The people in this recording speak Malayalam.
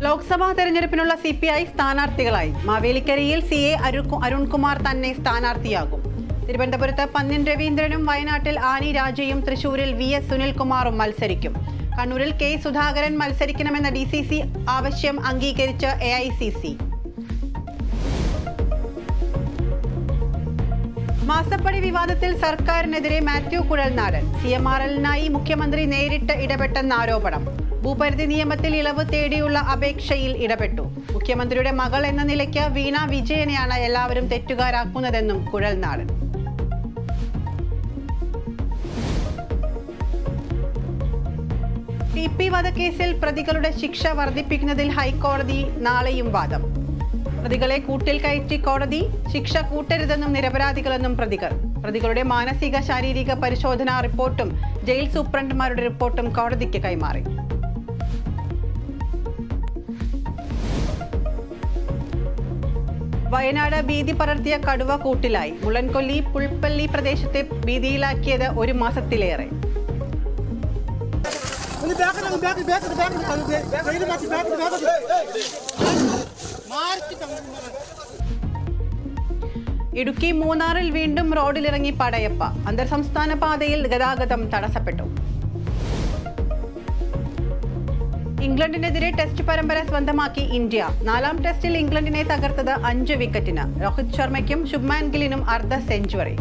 ലോക്സഭാ തെരഞ്ഞെടുപ്പിനുള്ള CPI സ്ഥാനാർത്ഥികളായി. മാവേലിക്കരയിൽ CA അരുൺകുമാർ തന്നെ സ്ഥാനാർത്ഥിയാകും. തിരുവനന്തപുരത്ത് പന്ന്യൻ രവീന്ദ്രനും വയനാട്ടിൽ ആനി രാജയും തൃശൂരിൽ VS സുനിൽകുമാറും മത്സരിക്കും. കണ്ണൂരിൽ K സുധാകരൻ മത്സരിക്കണമെന്ന DCC ആവശ്യം അംഗീകരിച്ച AICC. മാസപ്പടി വിവാദത്തിൽ സർക്കാരിനെതിരെ മാത്യു കുഴൽനാടൻ. CMRL-നായി മുഖ്യമന്ത്രി നേരിട്ട് ഇടപെട്ടെന്ന ആരോപണം. ഭൂപരിധി നിയമത്തിൽ ഇളവ് തേടിയുള്ള അപേക്ഷയിൽ ഇടപെട്ടു. മുഖ്യമന്ത്രിയുടെ മകൾ എന്ന നിലയ്ക്ക് വീണ വിജയനെയാണ് എല്ലാവരും തെറ്റുകാരാക്കുന്നതെന്നും കുഴൽനാടൻ. TP വധക്കേസിൽ പ്രതികളുടെ ശിക്ഷ വർദ്ധിപ്പിക്കുന്നതിൽ ഹൈക്കോടതി നാളെയും വാദം. പ്രതികളെ കൂട്ടിൽ കയറ്റി കോടതി. ശിക്ഷ കൂട്ടരുതെന്നും നിരപരാധികളെന്നും പ്രതികളുടെ മാനസിക ശാരീരിക പരിശോധനാ റിപ്പോർട്ടും ജയിൽ സൂപ്രണ്ടുമാരുടെ റിപ്പോർട്ടും കോടതിക്ക് കൈമാറി. വയനാട് ഭീതി പടർത്തിയ കടുവ കൂട്ടിലായി. മുള്ളൻകൊല്ലി പുൽപ്പള്ളി പ്രദേശത്തെ ഭീതിയിലാക്കിയത് 1 മാസത്തിലേറെ. ഇടുക്കി മൂന്നാറിൽ വീണ്ടും റോഡിലിറങ്ങി പടയപ്പ. അന്തർ സംസ്ഥാന പാതയിൽ ഗതാഗതം തടസ്സപ്പെട്ടു. ഇംഗ്ലണ്ടിനെതിരെ ടെസ്റ്റ് പരമ്പര സ്വന്തമാക്കി ഇന്ത്യ. 4ാം ടെസ്റ്റിൽ ഇംഗ്ലണ്ടിനെ തകർത്തത് 5 വിക്കറ്റിന്. രോഹിത് ശർമ്മയ്ക്കും ശുഭ്മാൻ ഗില്ലിനും അർദ്ധ സെഞ്ചുറി.